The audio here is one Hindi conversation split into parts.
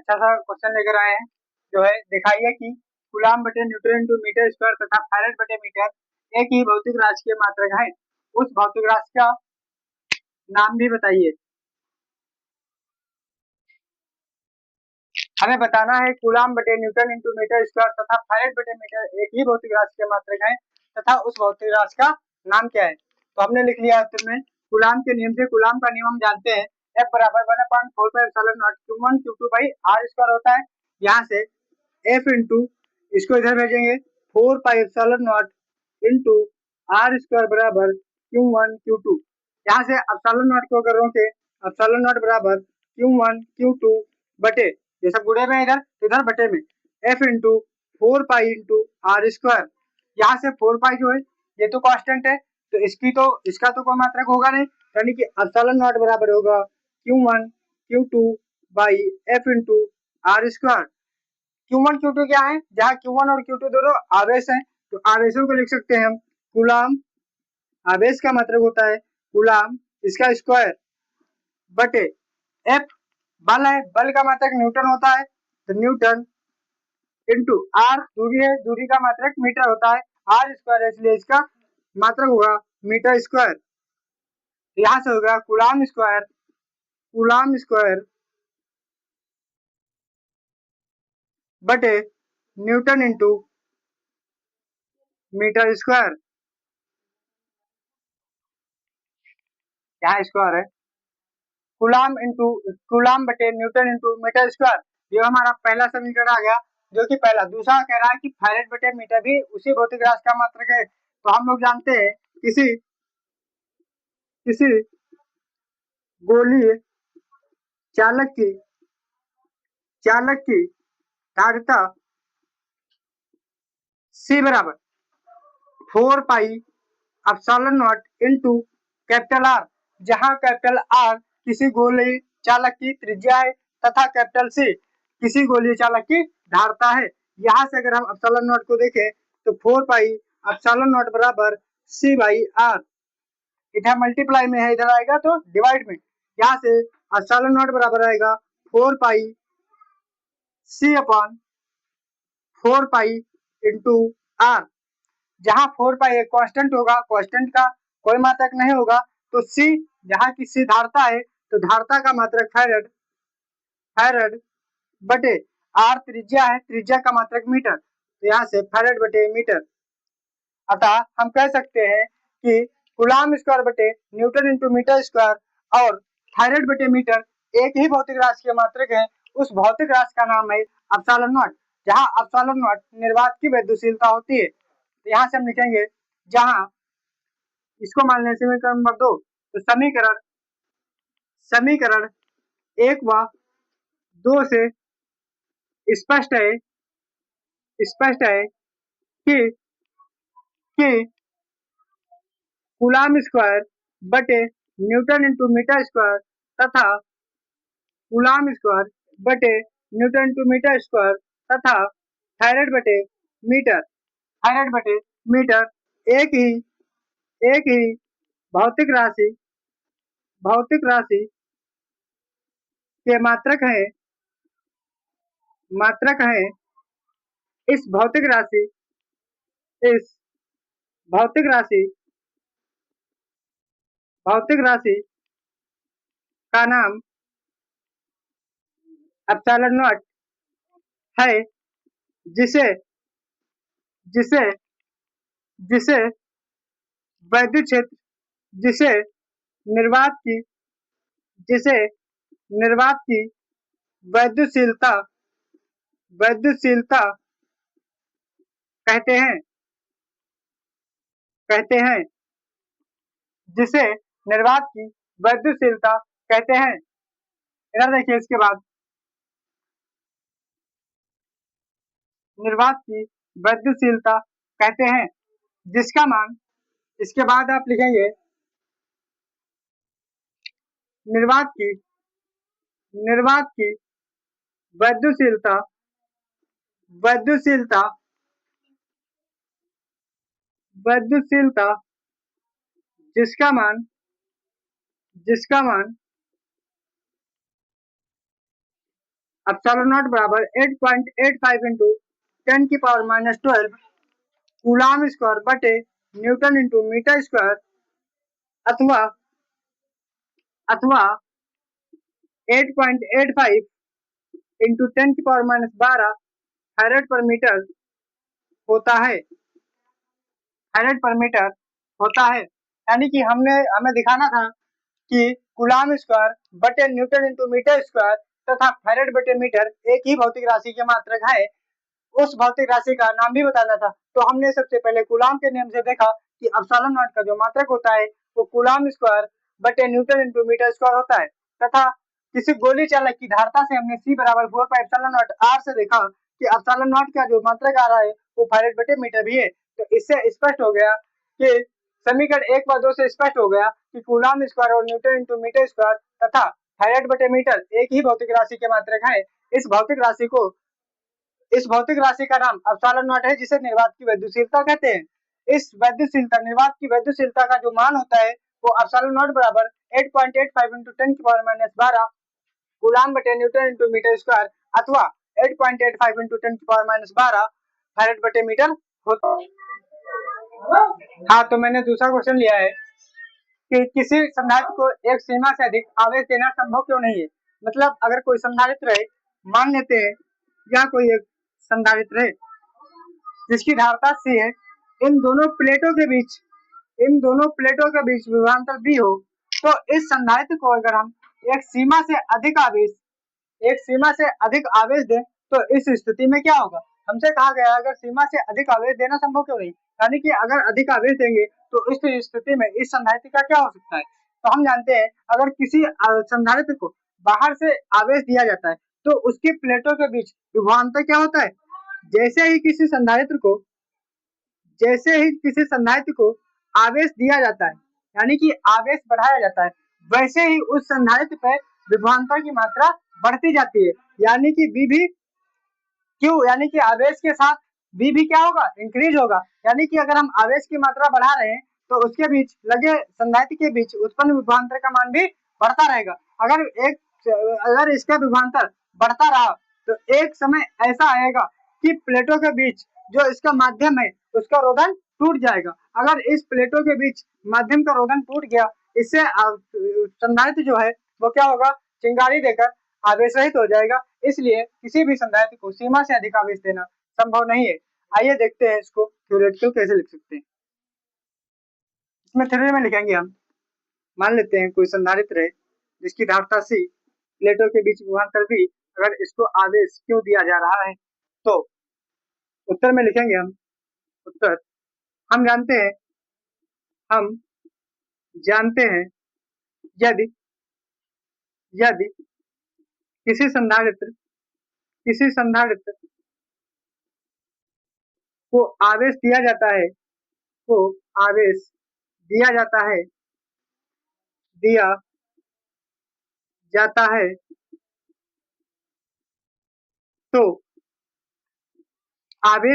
अच्छा सा क्वेश्चन लेकर आए हैं, जो है दिखाइए कि कूलाम बटे न्यूटन इंटू मीटर स्क्वायर तथा फैरेड बटे मीटर एक ही भौतिक राशि के मात्रक है। उस भौतिक राशि का नाम भी बताइए। हमें बताना है कूलाम बटे न्यूटन इंटू मीटर स्क्वायर तथा फैरेड बटे मीटर एक ही भौतिक राशि के मात्रक है तथा उस भौतिक राशि का नाम क्या है। तो हमने लिख लिया उत्तर में कूलाम के नियम से। कूलाम का नियम हम जानते हैं, F बराबर 1/4πε0 Q1 Q2 by R square होता है। यहाँ से F इंटू इसको इधर भेजेंगे 4πε0 इंटू R स्क्वायर बराबर Q1 Q2। यहाँ से ε0 को अगर रोके ε0 बराबर Q1 Q2 बटे, ये सब गुणे में इधर इधर बटे में F into 4π into R square. यहाँ से 4π जो है ये तो कांस्टेंट है, तो इसका तो कोई मात्रक होगा नहीं, यानी कि ε0 बराबर होगा Q1 Q2 by F into R square. Q1 Q2 क्या है, जहाँ Q1 और Q2 दोनों आवेश हैं, तो आवेशों को लिख सकते हैं हम कूलाम। आवेश का मात्रक होता है कूलाम, इसका स्क्वायर बटे F बल है, बल का मात्रक न्यूटन होता है, तो न्यूटन इंटू R दूरी है, दूरी का मात्रक मीटर होता है, R स्क्वायर है इसलिए इसका मात्रक होगा मीटर स्क्वायर। यहाँ से होगा कूलाम स्क्वायर बटे न्यूटन इंटू मीटर स्क्वायर। यहाँ स्क्वायर है कूलाम बटे न्यूटन इंटू मीटर स्क्वायर। ये हमारा पहला समीकरण आ गया, जो कि पहला। दूसरा कह रहा है कि फैरेड बटे मीटर भी उसी भौतिक राशि का मात्रक है। तो हम लोग जानते हैं किसी गोलीय चालक की धारिता C बराबर 4πε0 इंटू कैपिटल R, जहाँ कैपिटल R किसी गोलीय चालक की त्रिज्या है तथा कैपिटल C किसी गोलीय चालक की धारिता है। यहाँ से अगर हम ε0 को देखें तो 4πε0 बराबर C बाई R, इधर मल्टीप्लाई में है, इधर आएगा तो डिवाइड में। यहाँ से ε0 बराबर आएगा 4π C अपॉन 4π इंटू R, जहाँ 4π एक कांस्टेंट होगा, कांस्टेंट का कोई मात्रक नहीं होगा, तो C, जहाँ की C धारिता है, तो धारिता का मात्रक फैरेड बटे R त्रिज्या है, त्रिज्या का मात्रक मीटर, तो यहाँ से फैरेड बटे मीटर। अतः हम कह सकते हैं कि कूलाम स्क्वायर बटे न्यूटन इंटू मीटर स्क्वायर और फैरेड बटे मीटर एक ही भौतिक राशि के मात्रक है। उस भौतिक राशि का नाम है ε0, जहाँ ε0 निर्वात की वैद्युशीलता होती है। तो यहाँ से हम लिखेंगे, जहाँ इसको मान लें समीकरण नंबर 2, तो समीकरण 1 व 2 से स्पष्ट है कि कूलाम स्क्वायर बटे न्यूटन इंटू मीटर स्क्वायर तथा कूलाम स्क्वायर बटे न्यूटन इंटू मीटर स्क्वायर तथा फैरेड बटे मीटर एक ही भौतिक राशि के मात्रक हैं। इस भौतिक राशि का नाम ε0 है, जिसे वैद्युत क्षेत्र, जिसे निर्वात की वैद्युशीलता कहते हैं, जिसे निर्वात की वैद्युशीलता कहते हैं। इधर देखिए, इसके बाद निर्वात की वैद्युशीलता कहते हैं, जिसका मान, इसके बाद आप लिखेंगे निर्वात की वैद्युशीलता जिसका मान एप्सिलॉन नॉट बराबर 8.85 इंटू 10⁻12 कूलाम स्क्वायर बटे न्यूटन इंटू मीटर स्क्वायर अथवा 8.85 इंटू 10⁻12 फैरेड पर मीटर होता है, फैरेड पर मीटर होता है। यानी कि हमें दिखाना था कि कूलाम स्क्वायर बटे न्यूटन इंटू मीटर स्क्वायर तथा फैरेड बटे मीटर एक ही भौतिक राशि के मात्रक है। उस भौतिक राशि का नाम भी बताना था। तो हमने सबसे पहले कूलाम के नियम से देखा कि एप्सिलॉन नॉट का जो मात्रक होता है वो कूलाम स्क्वायर बटे न्यूटन इंटू मीटर स्क्वायर होता है तथा किसी गोली चालक की धारता से हमने C बराबर 4πε0r से देखा कि एप्सिलॉन नॉट का जो मात्रक आ रहा है वो फैरेड बटे मीटर भी है। तो इससे स्पष्ट हो गया कि समीकरण 1 व 2 से स्पष्ट हो गया कि कूलाम स्क्वायर और न्यूटन इंटू मीटर स्क्वायर तथा फैरेड बटे मीटर एक ही भौतिक राशि के मात्रक है। इस भौतिक राशि का नाम एप्सिलॉन नॉट है जिसे निर्वात की वैद्युशीलता कहते हैं। इस वैद्युशीलता निर्वात की वैद्युशीलता का जो मान होता है वो एप्सिलॉन नॉट बराबर 8.85 इंटू 10⁻12 कूलाम बटे न्यूटन इंटू मीटर स्क्वायर अथवा 8.85 इंटू 10⁻12 फैरेड बटे मीटर होता है। हाँ, तो मैंने दूसरा क्वेश्चन लिया है कि किसी संधारित्र को एक सीमा से अधिक आवेश देना संभव क्यों नहीं है। मतलब अगर कोई संधारित्र है, मान लेते हैं या कोई एक संधारित्र है जिसकी धारता C है, इन दोनों प्लेटों के बीच विभवांतर B हो, तो इस संधारित्र को अगर हम एक सीमा से अधिक आवेश दें तो इस स्थिति में क्या होगा। हमसे कहा गया अगर सीमा से अधिक आवेश देना संभव क्यों नहीं, यानी कि अगर अधिक आवेश देंगे तो इस स्थिति में इस संधारित्र का क्या हो सकता है। तो हम जानते हैं अगर किसी संधारित्र को बाहर से आवेश दिया जाता है तो उसकी प्लेटों के बीच विभवांतर क्या होता है। जैसे ही किसी संधारित्र को आवेश दिया जाता है यानी कि आवेश बढ़ाया जाता है, वैसे ही उस संधारित्र पर विभवांतर की मात्रा बढ़ती जाती है, यानी कि V भी क्यों, यानी कि आवेश के साथ V भी क्या होगा, इंक्रीज होगा। यानी कि अगर हम आवेश की मात्रा बढ़ा रहे हैं तो उसके बीच लगे संधारित्र के बीच उत्पन्न विभवांतर का मान भी बढ़ता रहेगा। अगर इसका विभवांतर बढ़ता रहा तो एक समय ऐसा आएगा कि प्लेटों के बीच जो इसका माध्यम है उसका रोधन टूट जाएगा। अगर इस प्लेटों के बीच माध्यम का रोधन टूट गया, इससे संधारित्र जो है वो क्या होगा, चिंगारी देकर आवेश रहित हो जाएगा। इसलिए किसी भी संधारित्र को सीमा से अधिक आवेश देना संभव नहीं है। आइए देखते हैं इसको थ्योरेटिकल कैसे लिख सकते हैं। इसमें थ्योरी में लिखेंगे हम, मान लेते हैं कोई संधारित्र है जिसकी धारता C, प्लेटों के बीच विभवांतर V, अगर इसको आवेश क्यों दिया जा रहा है तो उत्तर में लिखेंगे उत्तर हम जानते हैं यदि किसी संधारित्र को आवेश दिया जाता है तो आवेश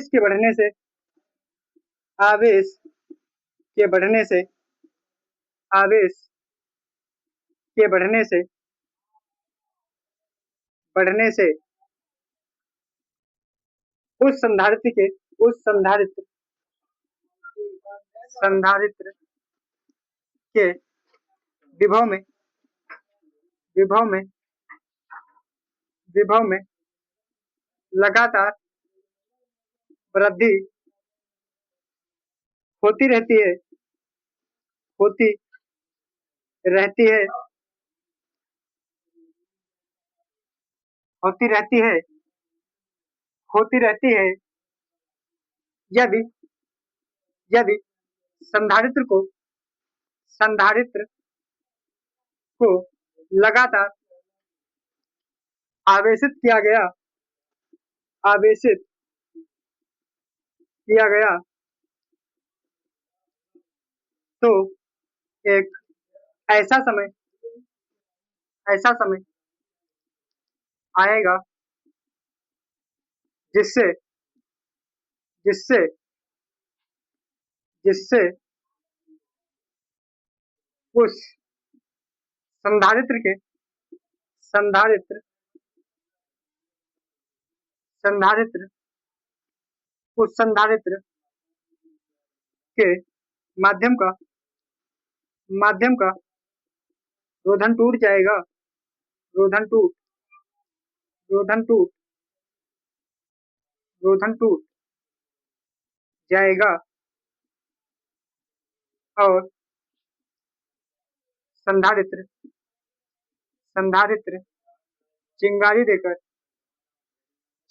के बढ़ने से उस संधारित्र के विभव में लगातार वृद्धि होती रहती है यदि संधारित्र को लगातार आवेशित किया गया तो एक ऐसा समय आएगा जिससे उस संधारित्र संधारित्र उस संधारित्र के माध्यम का रोधन टूट जाएगा, रोधन टूट जाएगा और संधारित्र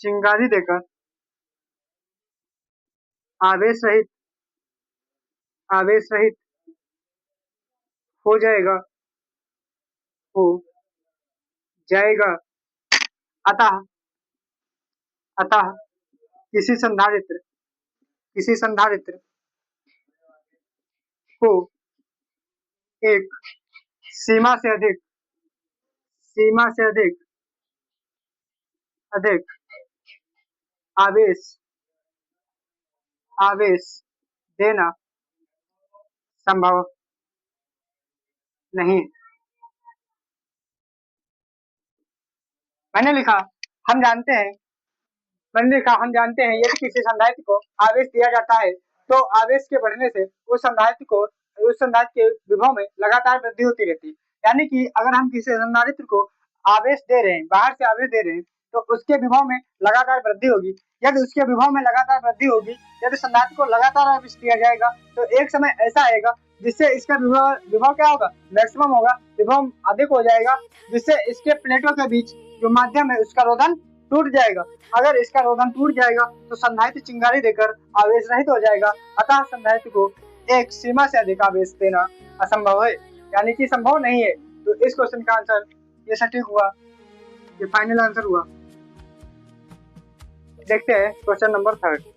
चिंगारी देकर आवेश रहित हो जाएगा। अतः किसी संधारित्र को एक सीमा से अधिक आवेश देना संभव नहीं। मैंने लिखा हम जानते हैं यदि किसी संधारित्र को आवेश दिया जाता है तो आवेश के बढ़ने से उस संधारित्र के विभव में लगातार वृद्धि होती रहती है। यानी कि अगर हम किसी संधारित्र को आवेश दे रहे हैं, बाहर से आवेश दे रहे हैं, तो उसके विभव में लगातार वृद्धि होगी। यदि उसके विभव में लगातार वृद्धि होगी, यदि संधारित्र को लगातार आवेश दिया जाएगा तो एक समय ऐसा आएगा जिससे इसका विभव क्या होगा, मैक्सिमम होगा, विभव अधिक हो जाएगा, जिससे इसके प्लेटों के बीच जो माध्यम है उसका रोधन टूट जाएगा। अगर इसका रोधन टूट जाएगा तो संधारित्र चिंगारी देकर आवेश रहित हो जाएगा। अतः संधारित्र को एक सीमा से अधिक आवेश देना असंभव है, यानी कि संभव नहीं है। तो इस क्वेश्चन का आंसर ये सटीक हुआ, ये फाइनल आंसर हुआ। देखते हैं क्वेश्चन नंबर 3।